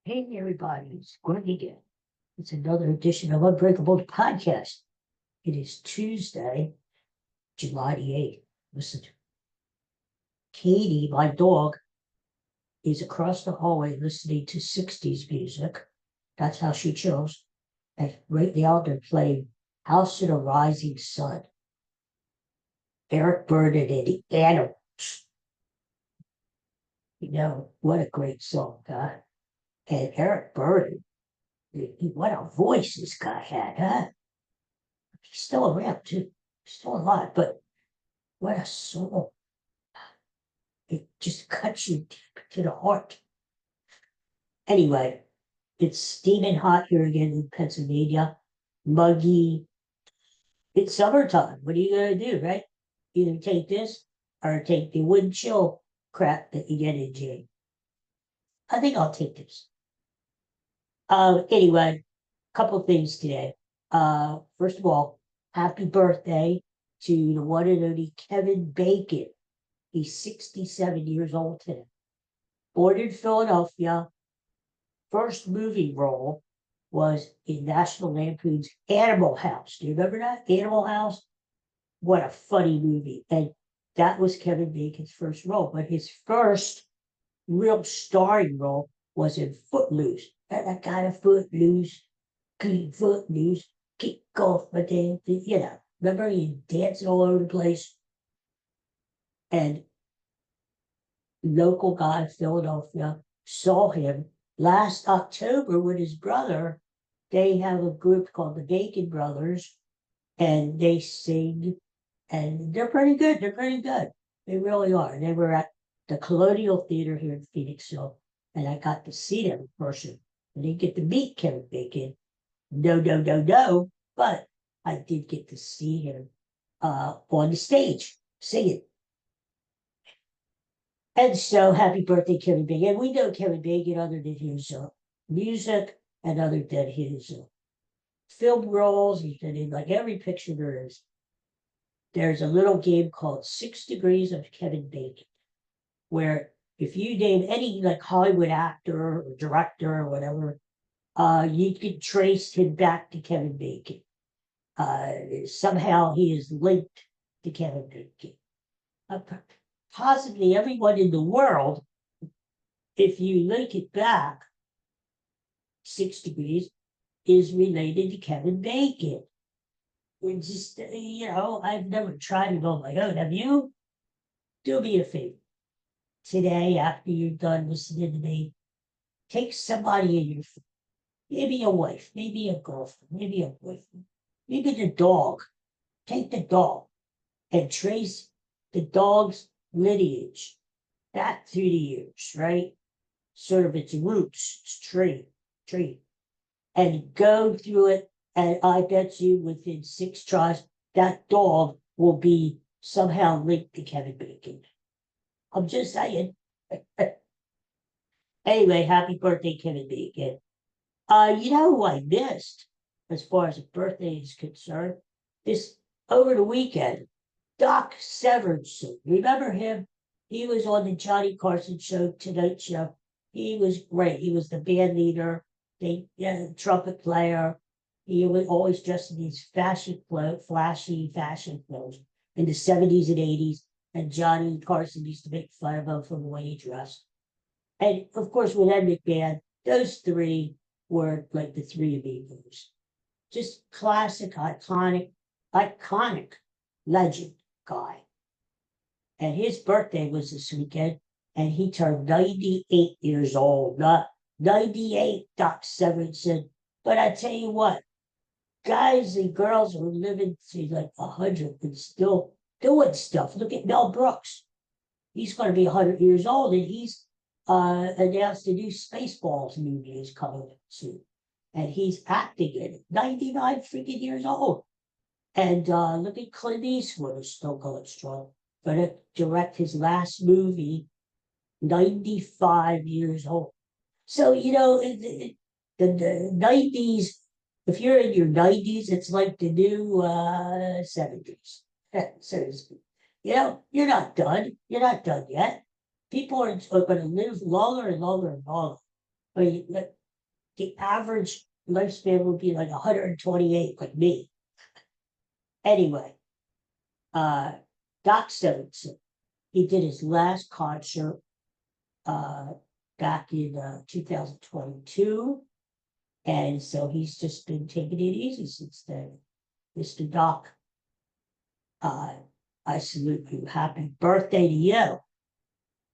Hey, everybody, it's Greg again. It's another edition of Unbreakable podcast. It is Tuesday, July the 8th. Listen, Katie, my dog, is across the hallway listening to 60s music. That's how she chills. And right now they're playing House of the Rising Sun. Eric Burdon and the Animals. What a great song, huh? And Eric Burdon, what a voice this guy had, huh? He's still around too, still alive, but what a song. It just cuts you deep to the heart. Anyway, it's steaming hot here again in Pennsylvania. Muggy. It's summertime. What are you going to do, right? Either take this or take the wind chill crap that you get in June. I think I'll take this. Anyway, couple things today. First of all, happy birthday to the one and only Kevin Bacon. He's 67 years old today. Born in Philadelphia, first movie role was in National Lampoon's Animal House. Do you remember that? Animal House? What a funny movie. And that was Kevin Bacon's first role. But his first real starring role was in Footloose. That kind of Footloose, Footloose, kick off my damn thing. Remember he dancing all over the place? And local guy in Philadelphia saw him last October with his brother. They have a group called the Bacon Brothers, and they sing, and they're pretty good. They're pretty good. They really are. They were at the Colonial Theater here in Phoenixville, and I got to see them in person. I didn't get to meet Kevin Bacon. No, but I did get to see him on the stage singing. And so, happy birthday, Kevin Bacon. And we know Kevin Bacon other than his music and other than his film roles. He's been in like every picture there is. There's a little game called 6 Degrees of Kevin Bacon, where if you name any like Hollywood actor or director or whatever, you can trace him back to Kevin Bacon. Somehow he is linked to Kevin Bacon. Possibly everyone in the world, if you link it back 6 degrees, is related to Kevin Bacon. We're just, I've never tried it on my own. Have you? Do me a favor. Today, after you're done listening to me, take somebody in your phone. Maybe a wife, maybe a girlfriend, maybe a boyfriend, maybe the dog. Take the dog and trace the dog's lineage back through the years, right? Sort of its roots, its tree, and go through it. And I bet you within 6 tries, that dog will be somehow linked to Kevin Bacon. I'm just saying. Anyway, happy birthday, Kevin Bacon. You know who I missed as far as a birthday is concerned? This over the weekend, Doc Severinsen. Remember him? He was on the Johnny Carson show, Tonight Show. He was great. He was the band leader, the trumpet player. He was always dressed in these flashy fashion clothes in the 70s and 80s. And Johnny Carson used to make fun of him for the way he dressed. And of course, with Ed McMahon, those three were like the three amigos. Just classic, iconic legend guy. And his birthday was this weekend, and he turned 98 years old. Not 98, Doc Severinsen. But I tell you what, guys and girls are living to like 100 and still doing stuff. Look at Mel Brooks. He's going to be 100 years old, and he's announced a new Spaceballs movie is coming soon. And he's acting in it, 99 freaking years old. And look at Clint Eastwood, who's still going strong. Going to direct his last movie, 95 years old. So, the 90s, if you're in your 90s, it's like the new 70s, so to speak. You're not done. You're not done yet. People are going to live longer and longer and longer. I mean, the average lifespan would be like 128, like me. Anyway, uh, Doc Severinsen, he did his last concert uh, back in 2022. And so he's just been taking it easy since then. Mr. Doc, uh, I salute you. Happy birthday to you.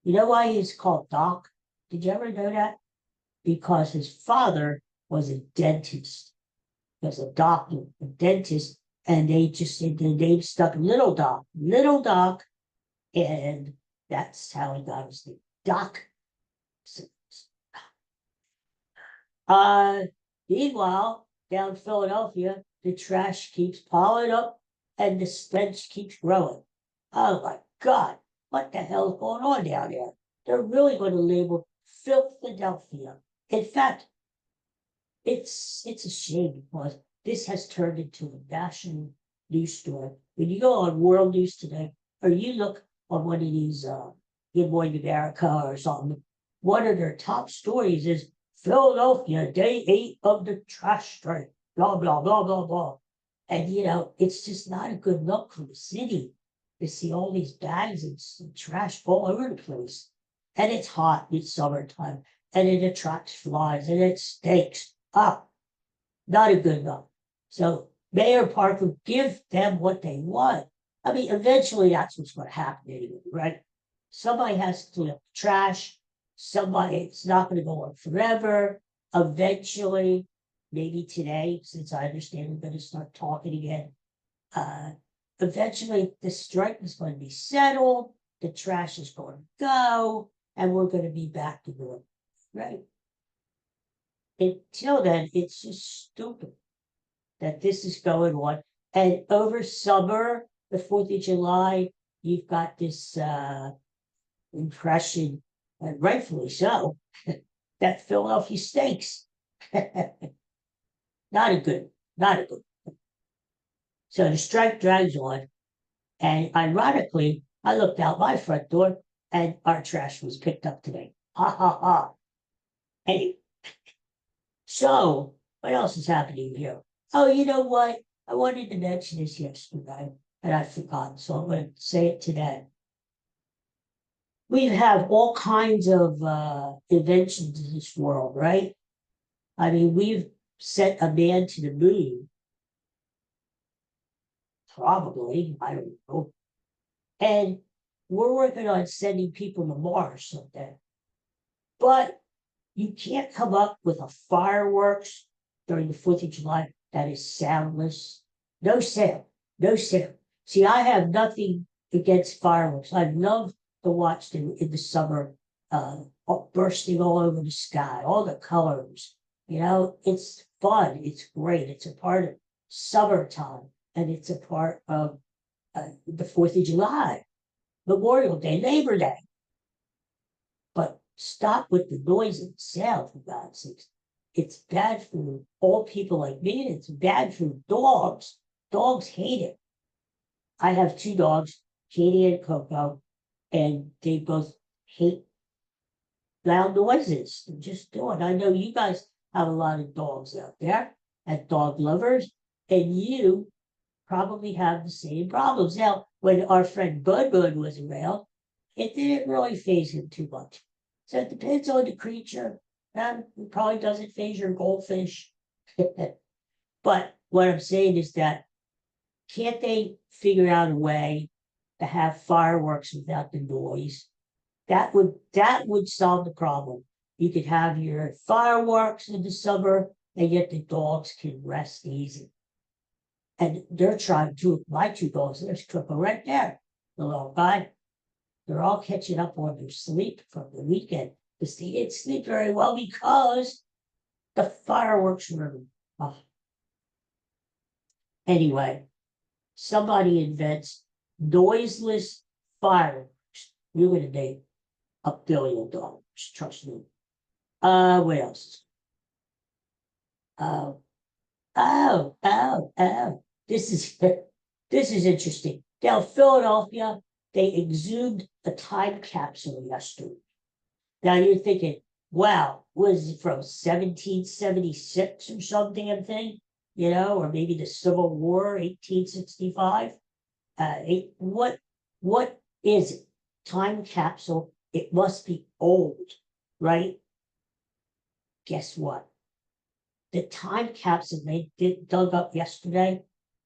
You know why he's called Doc? Did you ever know that? Because his father was a dentist. He was a doctor, a dentist, and they just said the name stuck Little Doc, and that's how he got his name, Doc. Uh, Meanwhile, down in Philadelphia, the trash keeps piling up and the stench keeps growing. Oh my God, what the hell is going on down there? They're really going to label Philadelphia. In fact, it's a shame because this has turned into a national news story. When you go on World News Today, or you look on one of these Good Morning America or something, one of their top stories is Philadelphia, day 8 of the trash strike, blah, blah, blah, blah, blah. And, it's just not a good look for the city to see all these bags and trash all over the place. And it's hot, it's summertime, and it attracts flies, and it stinks. Not a good look. So Mayor Parker, give them what they want. I mean, eventually that's what's going to happen anyway, right? Somebody has to clean up the trash. It's not going to go on forever. Eventually, maybe today, since I understand we're going to start talking again, eventually the strike is going to be settled, the trash is going to go, and we're going to be back to normal, right? Until then, it's just stupid that this is going on. And over summer, the 4th of July, you've got this impression, and rightfully so, that Philadelphia stinks. Not a good. So the strike drags on. And ironically, I looked out my front door and our trash was picked up today. Ha ha ha. Anyway, so what else is happening here? Oh, you know what? I wanted to mention this yesterday and I forgot, so I'm going to say it today. We have all kinds of inventions in this world, right? I mean, we've sent a man to the moon. Probably, I don't know. And we're working on sending people to Mars someday. But you can't come up with a fireworks during the 4th of July that is soundless. No sound. See, I have nothing against fireworks. I love to watch them in the summer, bursting all over the sky, all the colors. It's fun. It's great. It's a part of summertime, and it's a part of the 4th of July, Memorial Day, Labor Day. But stop with the noise and sound, for God's sakes. It's bad for old people like me, and it's bad for dogs. Dogs hate it. I have 2 dogs, Katie and Coco, and they both hate loud noises. They just do it. I know you guys have a lot of dogs out there and dog lovers, and you probably have the same problems. Now, when our friend Bud was around, it didn't really faze him too much. So it depends on the creature. It probably doesn't faze your goldfish. But what I'm saying is that can't they figure out a way to have fireworks without the noise? That would solve the problem. You could have your fireworks in the summer, and yet the dogs can rest easy. And they're trying to, my 2 dogs, there's Triple right there, the little guy. They're all catching up on their sleep from the weekend because they didn't sleep very well because the fireworks were. Oh. Anyway, somebody invents noiseless fireworks. You're going to make $1 billion, trust me. What else? Oh. This is interesting. Now, Philadelphia, they exhumed a time capsule yesterday. Now you're thinking, wow, was it from 1776 or some damn thing, or maybe the Civil War, 1865. What is it? Time capsule? It must be old, right? Guess what? The time capsule they dug up yesterday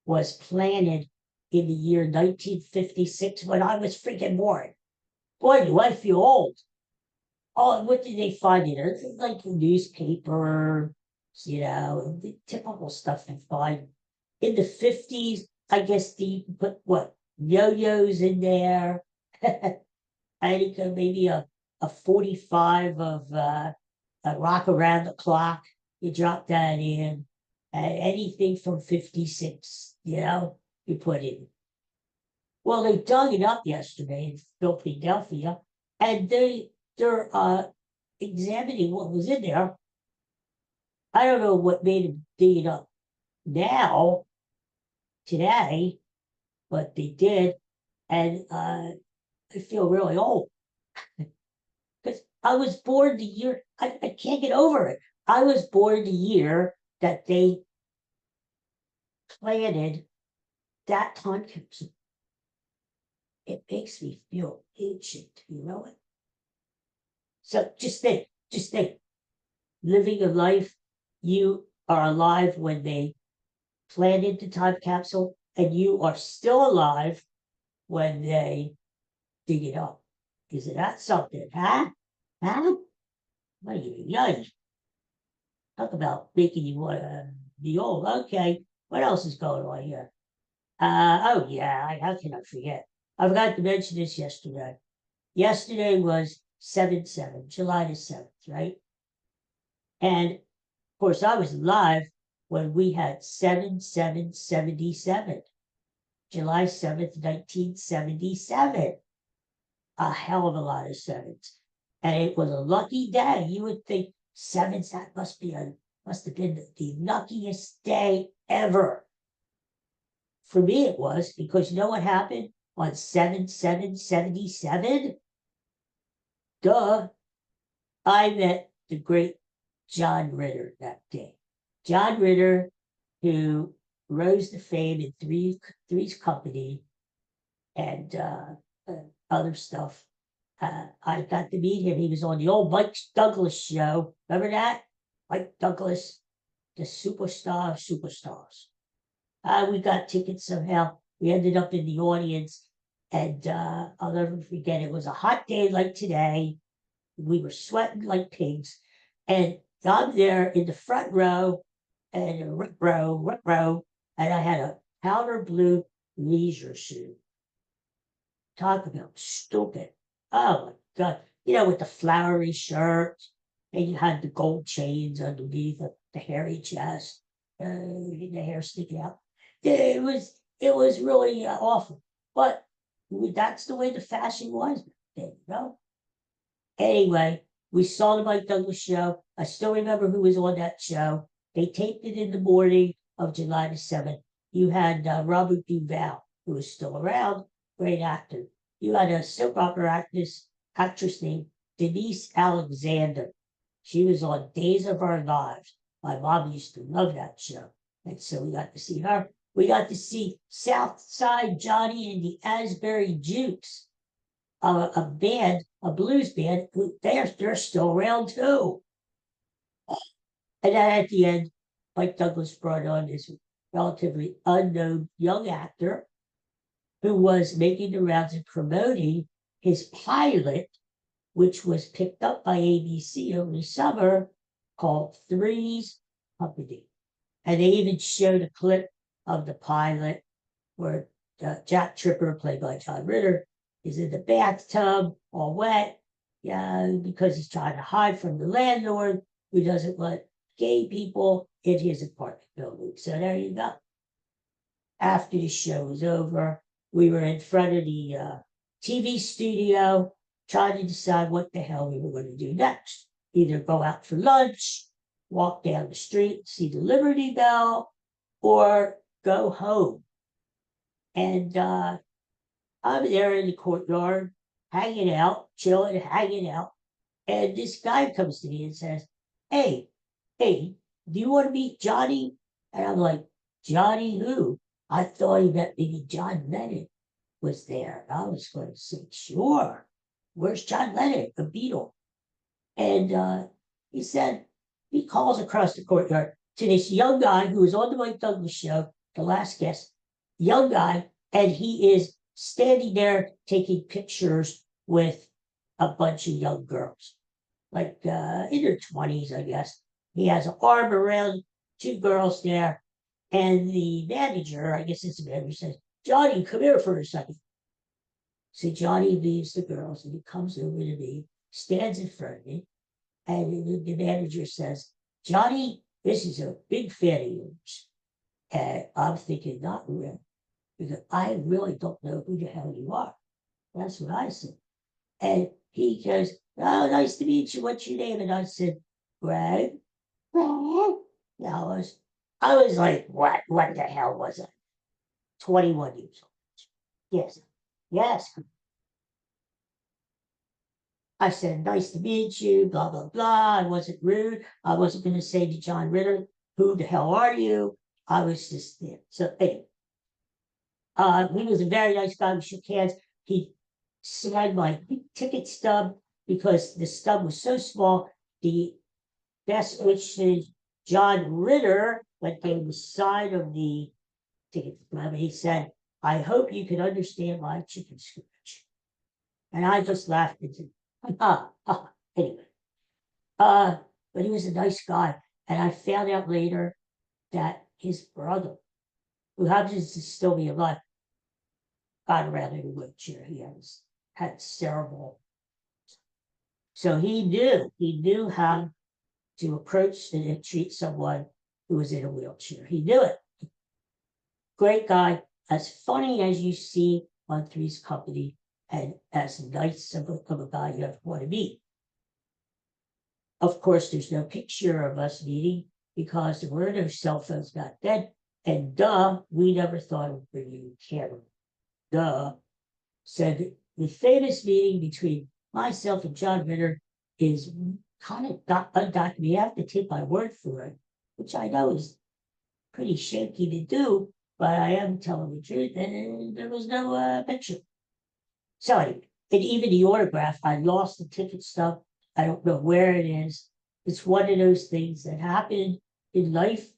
was planted in the year 1956 when I was freaking born. Boy, do I feel old. Oh, what did they find in it? It's like a newspaper, the typical stuff you find. In the 50s, I guess they put what? Yo-yos in there. I think maybe a 45 of a rock around the clock. You drop that in. Anything from 56, you put in. Well, they dug it up yesterday in Philadelphia, and they're examining what was in there. I don't know what made them dig it up now, today, but they did, and I feel really old because I was born the year. I can't get over it. I was born the year that they planted that time capsule. It makes me feel ancient, you know it. So just think, living a life, you are alive when they planted the time capsule, and you are still alive when they dig it up. Isn't that something, huh? Huh? Yay. Talk about making you want to be old. Okay, what else is going on here? Oh yeah, how can I forget? I forgot to mention this yesterday. Yesterday was 7/7, July the 7th, right? And of course, I was alive when we had 7/7/77, July 7th, 1977. A hell of a lot of sevens. And it was a lucky day. You would think sevens, that must have been the luckiest day ever. For me, it was, because you know what happened on 7/7/77? Duh. I met the great John Ritter that day. John Ritter, who rose to fame in Three's Company and other stuff. I got to meet him. He was on the old Mike Douglas show. Remember that? Mike Douglas, the superstar of superstars. We got tickets somehow. We ended up in the audience, and I'll never forget. It was a hot day like today. We were sweating like pigs, and I'm there in the front row, and row, and I had a powder blue leisure suit. Talk about stupid. Oh my God. With the flowery shirt, and you had the gold chains underneath the hairy chest, the hair sticking out. It was really awful. But that's the way the fashion was then. Anyway, we saw the Mike Douglas show. I still remember who was on that show. They taped it in the morning of July the 7th. You had Robert Duvall, who was still around, great actor. You had a soap opera actress named Denise Alexander. She was on Days of Our Lives. My mom used to love that show. And so we got to see her. We got to see Southside Johnny and the Asbury Jukes, a band, a blues band, who they're still around too. And then at the end, Mike Douglas brought on this relatively unknown young actor who was making the rounds and promoting his pilot, which was picked up by ABC over the summer, called Three's Company. And they even showed a clip of the pilot where Jack Tripper, played by John Ritter, is in the bathtub, all wet, because he's trying to hide from the landlord who doesn't let gay people in his apartment building. So there you go. After the show was over, we were in front of the TV studio trying to decide what the hell we were going to do next. Either go out for lunch, walk down the street, see the Liberty Bell, or go home. And I'm there in the courtyard, hanging out, chilling, hanging out. And this guy comes to me and says, "Hey, hey, do you want to meet Johnny?" And I'm like, "Johnny who?" I thought he meant maybe John Lennon was there. And I was going to say, "Sure. Where's John Lennon, the Beatle?" And he said, he calls across the courtyard to this young guy who was on the Mike Douglas show, the last guest, young guy, and he is standing there taking pictures with a bunch of young girls, like in their 20s, I guess. He has an arm around two girls there, and the manager, I guess it's the manager, says, "Johnny, come here for a second." So Johnny leaves the girls and he comes over to me, stands in front of me, and the manager says, "Johnny, this is a big fan of yours." And I'm thinking, not really, because I really don't know who the hell you are. That's what I said. And he goes, "Oh, nice to meet you. What's your name?" And I said, "Greg." Greg. Yeah, I was like, what the hell was I? 21 years old. Yes. Yes. I said, "Nice to meet you, blah, blah, blah." I wasn't rude. I wasn't going to say to John Ritter, "Who the hell are you?" I was just there. So anyway, he was a very nice guy. We shook hands. He signed my ticket stub because the stub was so small. The best wishes, John Ritter, went on the side of the ticket stub. He said, "I hope you can understand my chicken scratch." And I just laughed and said, anyway. But he was a nice guy. And I found out later that his brother, who happens to still be alive, got around in a wheelchair. He had cerebral. So he knew how to approach and treat someone who was in a wheelchair. He knew it. Great guy, as funny as you see on Three's Company, and as nice of a guy you ever want to meet. Of course, there's no picture of us meeting because there were no cell phones back then. And we never thought of bringing a camera. So the famous meeting between myself and John Ritter is kind of undocumented. You have to take my word for it, which I know is pretty shaky to do, but I am telling the truth. And there was no picture. So anyway, and even the autograph, I lost the ticket stub. I don't know where it is. It's one of those things that happen in life.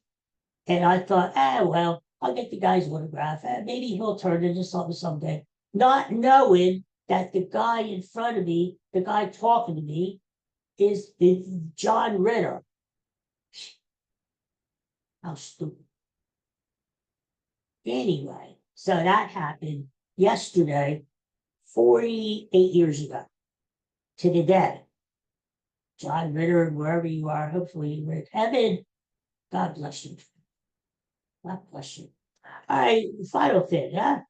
And I thought, well, I'll get the guy's autograph. Maybe he'll turn into something someday. Not knowing that the guy in front of me, the guy talking to me, is John Ritter. How stupid. Anyway, so that happened yesterday, 48 years ago, to the day. John Ritter, wherever you are, hopefully you're in heaven. God bless you. God bless you. All right, final thing, huh?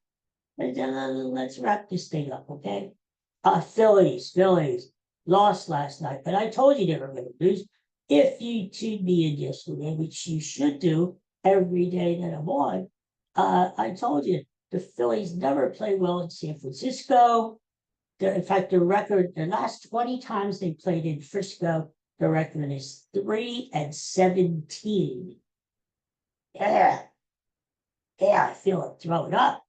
Let's wrap this thing up, okay? Phillies lost last night, but I told you they were going to lose. If you tuned me in yesterday, which you should do every day that I'm on, I told you the Phillies never play well in San Francisco. In fact, the record, the last 20 times they played in Frisco, the record is 3-17. Yeah, I feel it throwing up.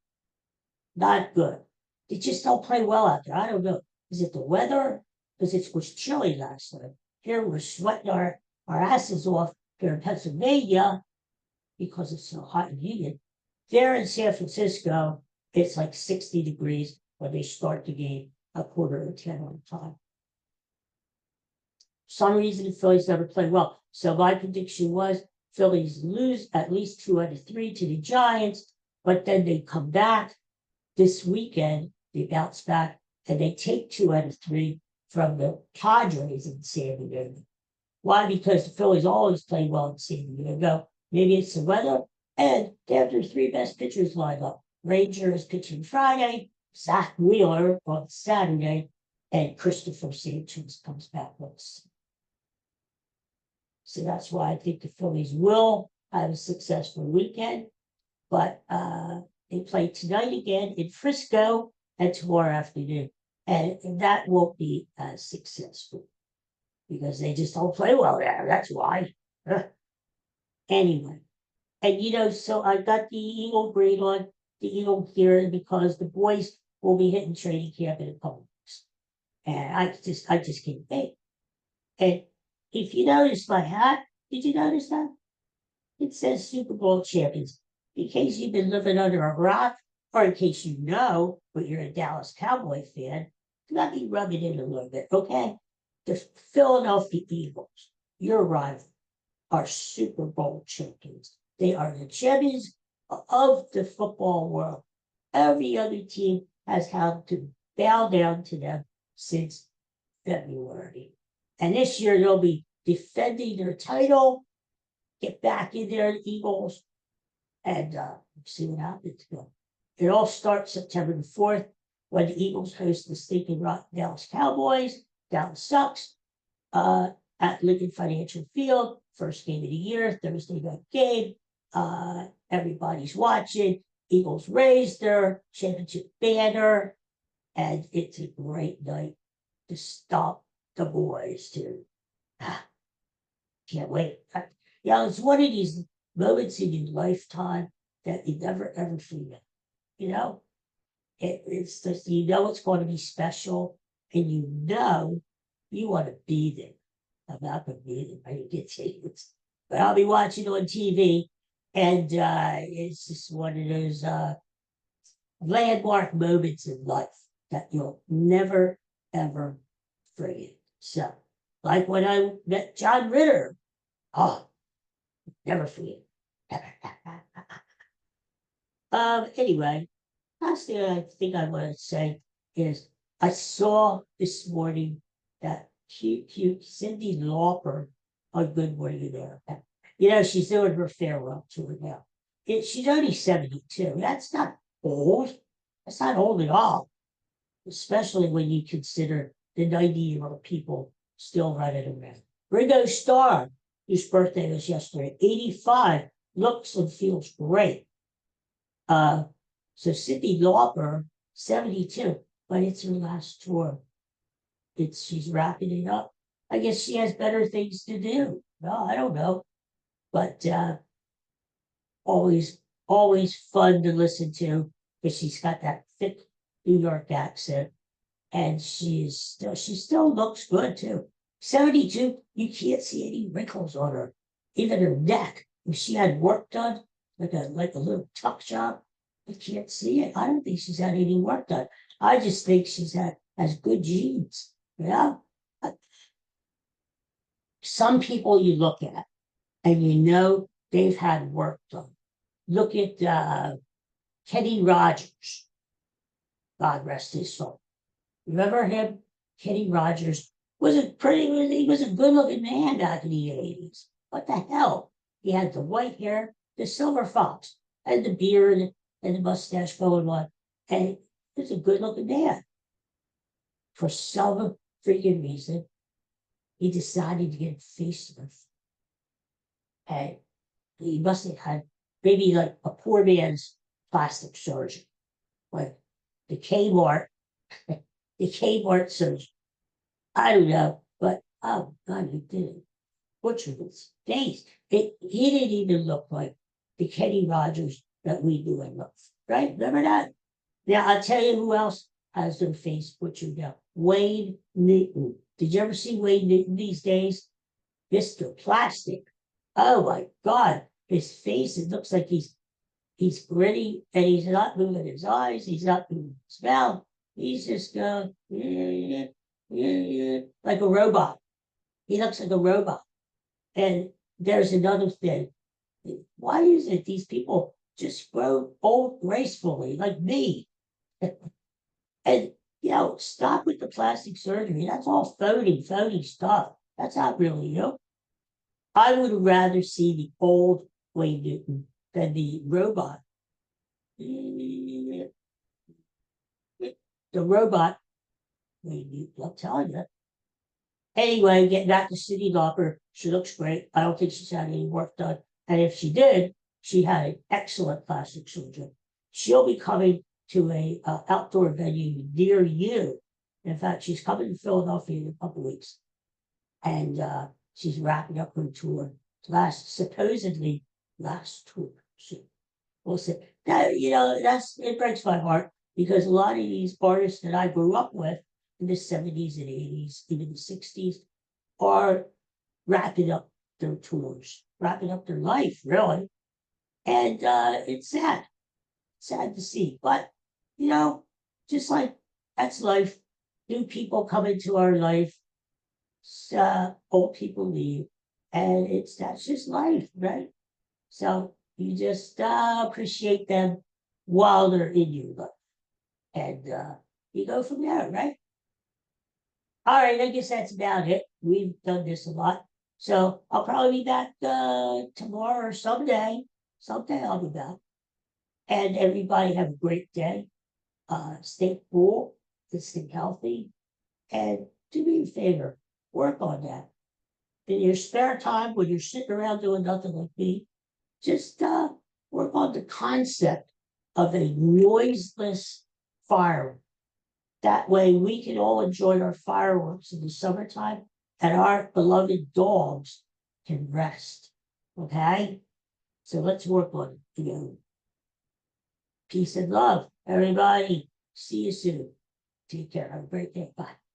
Not good. They just don't play well out there. I don't know. Is it the weather? Because it was chilly last night. Here we're sweating our asses off here in Pennsylvania because it's so hot and humid. There in San Francisco, it's like 60 degrees when they start the game, 9:45 on time. For some reason, the Phillies never play well. So my prediction was Phillies lose at least 2 out of 3 to the Giants, but then they come back this weekend. They bounce back and they take 2 out of 3 from the Padres in San Diego. Why? Because the Phillies always play well in San Diego. Maybe it's the weather, and they have their 3 best pitchers lined up. Rangers pitching Friday, Zach Wheeler on Saturday, and Christopher Sanchez comes back on Sunday. So that's why I think the Phillies will have a successful weekend. But they play tonight again in Frisco and tomorrow afternoon. And that won't be as successful. because they just don't play well there. That's why. Anyway, and so I got the Eagle braid on, the Eagle gear, because the boys will be hitting training camp in a couple weeks. And I just can't wait. And if you notice my hat, did you notice that? It says Super Bowl champions. In case you've been living under a rock, or in case you know, but you're a Dallas Cowboy fan, let me rub it in a little bit, okay? The Philadelphia Eagles, your rival, are Super Bowl champions. They are the champions of the football world. Every other team has had to bow down to them since February. And this year they'll be defending their title, get back in there, the Eagles, and see what happens. It all starts September the 4th when the Eagles host the stinking rock Dallas Cowboys. Dallas sucks. At Lincoln Financial Field, first game of the year, Thursday night game. Everybody's watching. Eagles raise their championship banner, and it's a great night to stop the boys too. Can't wait. It's one of these moments in your lifetime that you never ever forget. It's just it's going to be special, and you want to be there. I'm not going to be there. I didn't get tickets, but I'll be watching on TV, and it's just one of those landmark moments in life that you'll never ever forget. So, like when I met John Ritter, never forget. Anyway, last thing I think I want to say is I saw this morning that cute Cyndi Lauper on Good Morning America. She's doing her farewell tour now. She's only 72. That's not old. That's not old at all, especially when you consider the 90-year-old people still running around. Ringo Starr, whose birthday was yesterday, 85, looks and feels great. So Cyndi Lauper, 72, but it's her last tour. She's wrapping it up. I guess she has better things to do. No, I don't know. But always fun to listen to, because she's got that thick New York accent. And she still looks good too. 72, you can't see any wrinkles on her. Even her neck, if she had work done, like a little tuck job, you can't see it. I don't think she's had any work done. I just think has good genes. Some people you look at and they've had work done. Look at Kenny Rogers. God rest his soul. Remember him? Kenny Rogers he was a good-looking man back in the 80s. What the hell? He had the white hair, the silver fox, and the beard and the mustache going on. And he was a good-looking man. For some freaking reason, he decided to get a facelift. And he must have had maybe like a poor man's plastic surgeon. Like the Kmart surgeon. I don't know, but oh God, he did it. Butchered his face. He didn't even look like the Kenny Rogers that we knew and loved. Right? Remember that? Now I'll tell you who else has their face butchered now. Wayne Newton. Did you ever see Wayne Newton these days? Mr. Plastic. Oh my God. His face, it looks like he's gritty, and he's not moving his eyes, he's not moving his mouth. He's just going like a robot. He looks like a robot. And there's another thing. Why is it these people just grow old gracefully, like me? And stop with the plastic surgery. That's all phony stuff. That's not really you. I would rather see the old Wayne Newton than the robot. The robot Wayne Newton, I'm telling you. Anyway, getting back to Cyndi Lauper, she looks great. I don't think she's had any work done. And if she did, she had an excellent plastic surgeon. She'll be coming to a outdoor venue near you. In fact, she's coming to Philadelphia in a couple weeks. and she's wrapping up her tour. Supposedly last tour. We'll see. That, it breaks my heart because a lot of these artists that I grew up with in the 70s and 80s, even the 60s, are wrapping up their tours, wrapping up their life, really. And it's sad to see. But, just like that's life, new people come into our life, old people leave, and that's just life, right? So you just appreciate them while they're in your life, and you go from there, right? All right, I guess that's about it. We've done this a lot, so I'll probably be back tomorrow or someday. Someday I'll be back, and everybody have a great day. Stay cool, stay healthy, and do me a favor, work on that in your spare time when you're sitting around doing nothing like me. Just work on the concept of a noiseless firework. That way we can all enjoy our fireworks in the summertime and our beloved dogs can rest. Okay? So let's work on it together. Peace and love, everybody. See you soon. Take care. Have a great day. Bye.